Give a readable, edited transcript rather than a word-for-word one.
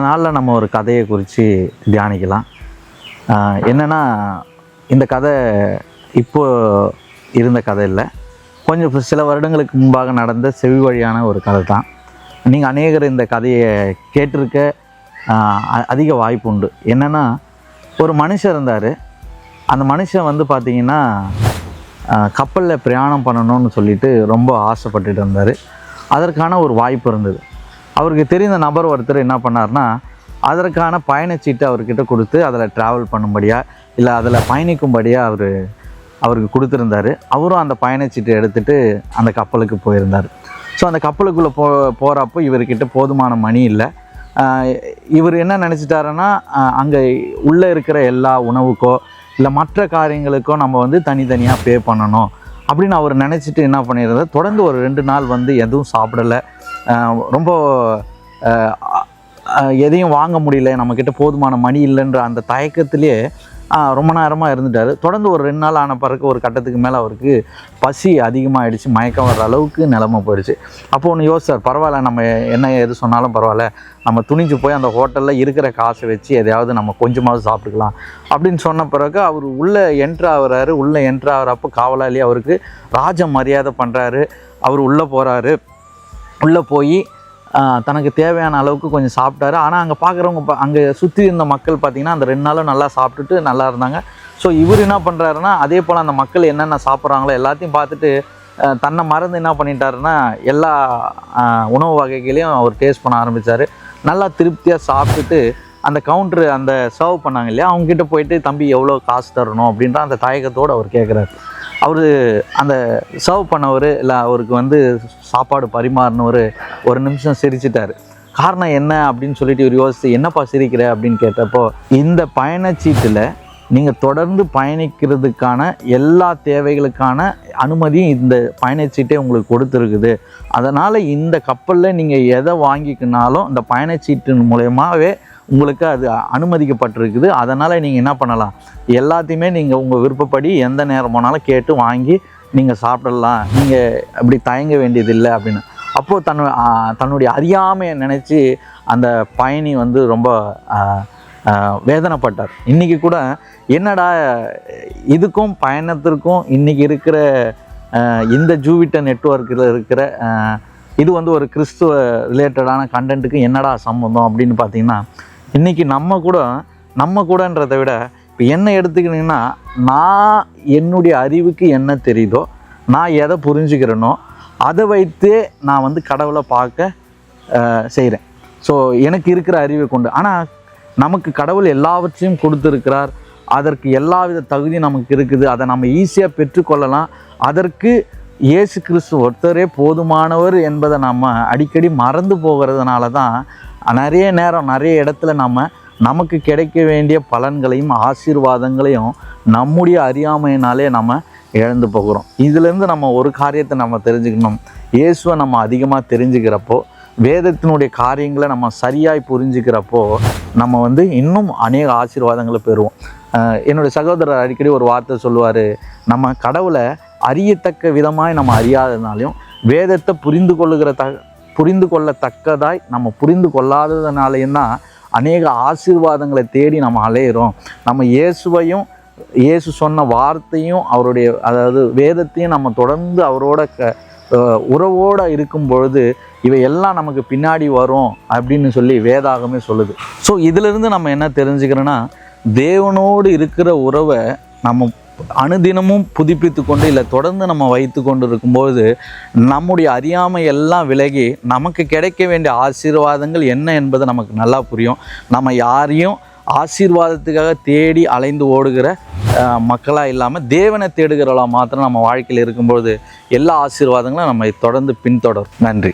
நாளில் நம்ம ஒரு கதையை குறித்து தியானிக்கலாம். என்னென்னா, இந்த கதை இப்போ இருந்த கதை இல்லை, கொஞ்சம் சில வருடங்களுக்கு முன்பாக நடந்த செவி வழியான ஒரு கதை தான். நீங்கள் அநேகர் இந்த கதையை கேட்டிருக்க அதிக வாய்ப்பு உண்டு. என்னென்னா, ஒரு மனுஷன் இருந்தார். அந்த மனுஷன் வந்து பார்த்திங்கன்னா கப்பலில் பிரயாணம் பண்ணணும்னு சொல்லிட்டு ரொம்ப ஆசைப்பட்டுட்டு இருந்தார். அதற்கான ஒரு வாய்ப்பு இருந்தது. அவருக்கு தெரிந்த நபர் ஒருத்தர் என்ன பண்ணார்னா, அதற்கான பயணச்சீட்டு அவர்கிட்ட கொடுத்து அதில் ட்ராவல் பண்ணும்படியாக இல்லை அதில் பயணிக்கும்படியாக அவருக்கு கொடுத்துருந்தார். அவரும் அந்த பயணச்சீட்டை எடுத்துகிட்டு அந்த கப்பலுக்கு போயிருந்தார். ஸோ அந்த கப்பலுக்குள்ளே போகிறப்போ இவர்கிட்ட போதுமான மணி இல்லை. இவர் என்ன நினச்சிட்டாருன்னா, அங்கே உள்ளே இருக்கிற எல்லா உணவுக்கோ இல்லை மற்ற காரியங்களுக்கோ நம்ம வந்து தனித்தனியாக பே பண்ணணும் அப்படின்னு அவர் நினச்சிட்டு என்ன பண்ணியிருந்தார், தொடர்ந்து ஒரு 2 நாள் வந்து எதுவும் சாப்பிடலை. ரொம்ப எதையும் வாங்க முடியல, நம்மக்கிட்ட போதுமான மணி இல்லைன்ற அந்த தயக்கத்திலே ரொம்ப நேரமாக இருந்துட்டார். தொடர்ந்து ஒரு 2 நாள் ஆன பிறகு ஒரு கட்டத்துக்கு மேலே அவருக்கு பசி அதிகமாகிடுச்சு, மயக்கம் வர்ற அளவுக்கு நிலமை போயிடுச்சு. அப்போது ஒன்று யோசிச்சார், பரவாயில்ல, நம்ம என்ன எது சொன்னாலும் பரவாயில்ல, நம்ம துணிஞ்சு போய் அந்த ஹோட்டலில் இருக்கிற காசை வச்சு எதையாவது நம்ம கொஞ்சமாவது சாப்பிட்டுக்கலாம் அப்படின்னு சொன்ன பிறகு அவர் உள்ளே என்ட்ரு ஆகிறாரு. உள்ளே என்ட்ரு ஆகிறப்போ காவலாளி அவருக்கு ராஜ மரியாதை பண்ணுறாரு. அவர் உள்ளே போகிறாரு. உள்ளே போய் தனக்கு தேவையான அளவுக்கு கொஞ்சம் சாப்பிட்டாரு. ஆனால் அங்கே பார்க்குறவங்க, அங்கே சுற்றி இருந்த மக்கள் பார்த்திங்கன்னா அந்த 2 நாளும் நல்லா சாப்பிட்டுட்டு நல்லா இருந்தாங்க. ஸோ இவர் என்ன பண்ணுறாருன்னா, அதே போல் அந்த மக்கள் என்னென்ன சாப்பிட்றாங்களோ எல்லாத்தையும் பார்த்துட்டு தன்னை மறந்து என்ன பண்ணிட்டாருன்னா, எல்லா உணவு வகைகளையும் அவர் டேஸ்ட் பண்ண ஆரம்பித்தார். நல்லா திருப்தியாக சாப்பிட்டுட்டு அந்த கவுண்ட்ரு அந்த சர்வ் பண்ணாங்க இல்லையா, அவங்ககிட்ட போயிட்டு, தம்பி எவ்வளோ காசு தரணும் அப்படின்ற அந்த தயக்கத்தோடு அவர் கேட்குறாரு. அவர் அந்த சர்வ் பண்ணவர் இல்லை அவருக்கு வந்து சாப்பாடு பரிமாறினவர் ஒரு நிமிஷம் சிரிச்சிட்டார். காரணம் என்ன அப்படின்னு சொல்லிட்டு இவர் யோசித்து, என்னப்பா சிரிக்கிற அப்படின்னு கேட்டப்போ, இந்த பயணச்சீட்டில் நீங்கள் தொடர்ந்து பயணிக்கிறதுக்கான எல்லா தேவைகளுக்கான அனுமதியும் இந்த பயணச்சீட்டே உங்களுக்கு கொடுத்துருக்குது. அதனால் இந்த கப்பலில் நீங்கள் எதை வாங்கிக்கினாலும் இந்த பயணச்சீட்டின் மூலயமாவே உங்களுக்கு அது அனுமதிக்கப்பட்டிருக்குது. அதனால் நீங்கள் என்ன பண்ணலாம், எல்லாத்தையுமே நீங்கள் உங்கள் விருப்பப்படி எந்த நேரம் போனாலும் கேட்டு வாங்கி நீங்கள் சாப்பிடலாம், நீங்கள் அப்படி தயங்க வேண்டியதில்லை அப்படின்னு. அப்போது தன்னுடைய அறியாமையை நினச்சி அந்த பயணி வந்து ரொம்ப வேதனைப்பட்டார். இன்றைக்கி கூட என்னடா இதுக்கும் பயணத்திற்கும் இன்றைக்கி இருக்கிற இந்த ஜூவிட்ட நெட்வொர்க்கில் இருக்கிற இது வந்து ஒரு கிறிஸ்துவ ரிலேட்டடான கண்டென்ட்டுக்கு என்னடா சம்மந்தம் அப்படின்னு பார்த்தீங்கன்னா, இன்றைக்கி நம்ம கூடன்றதை விட இப்போ என்ன எடுத்துக்கிட்டிங்கன்னா, நான் என்னுடைய அறிவுக்கு என்ன தெரியுதோ, நான் எதை புரிஞ்சுக்கிறேனோ அதை வைத்தே நான் வந்து கடவுளை பார்க்க செய்கிறேன். ஸோ எனக்கு இருக்கிற அறிவை கொண்டு. ஆனால் நமக்கு கடவுள் எல்லாவற்றையும் கொடுத்துருக்கிறார். அதற்கு எல்லாவித தகுதி நமக்கு இருக்குது. அதை நம்ம ஈஸியாக பெற்றுக்கொள்ளலாம். அதற்கு இயேசு கிறிஸ்து ஒருத்தரே போதுமானவர் என்பதை நம்ம அடிக்கடி மறந்து போகிறதுனால தான் நிறைய நேரம் நிறைய இடத்துல நமக்கு கிடைக்க வேண்டிய பலன்களையும் ஆசீர்வாதங்களையும் நம்முடைய அறியாமையினாலே நம்ம இழந்து போகிறோம். இதிலேருந்து நம்ம ஒரு காரியத்தை நம்ம தெரிஞ்சுக்கணும். இயேசுவை நம்ம அதிகமாக தெரிஞ்சுக்கிறப்போ, வேதத்தினுடைய காரியங்களை நம்ம சரியாய் புரிஞ்சுக்கிறப்போ நம்ம வந்து இன்னும் அநேக ஆசீர்வாதங்களை பெறுவோம். என்னுடைய சகோதரர் அடிக்கடி ஒரு வார்த்தை சொல்லுவார், நம்ம கடவுளை அறியத்தக்க விதமாய் நம்ம அறியாததுனாலையும் வேதத்தை புரிந்து கொள்ளத்தக்கதாய் நம்ம புரிந்து கொள்ளாததுனாலையும் தான் அநேக ஆசீர்வாதங்களை தேடி நம்ம அலையிறோம். நம்ம இயேசு சொன்ன வார்த்தையும் அதாவது வேதத்தையும் நம்ம தொடர்ந்து அவரோட உறவோடு இருக்கும் பொழுது இவையெல்லாம் நமக்கு பின்னாடி வரும் அப்படின்னு சொல்லி வேதாகமே சொல்லுது. ஸோ இதிலிருந்து நம்ம என்ன தெரிஞ்சுக்கிறோன்னா, தேவனோடு இருக்கிற உறவை நம்ம அனுதினமும் புதுப்பித்து கொண்டு இல்லை தொடர்ந்து நம்ம வைத்து கொண்டு இருக்கும்போது நம்முடைய அறியாமை எல்லாம் விலகி நமக்கு கிடைக்க வேண்டிய ஆசீர்வாதங்கள் என்ன என்பது நமக்கு நல்லா புரியும். நம்ம யாரையும் ஆசீர்வாதத்துக்காக தேடி அலைந்து ஓடுகிற மக்களாக இல்லாமல் தேவனை தேடுகிறவர்களாக மாத்திரம் நம்ம வாழ்க்கையில் இருக்கும்போது எல்லா ஆசீர்வாதங்களும் நம்ம தொடர்ந்து பின்தொடரும். நன்றி.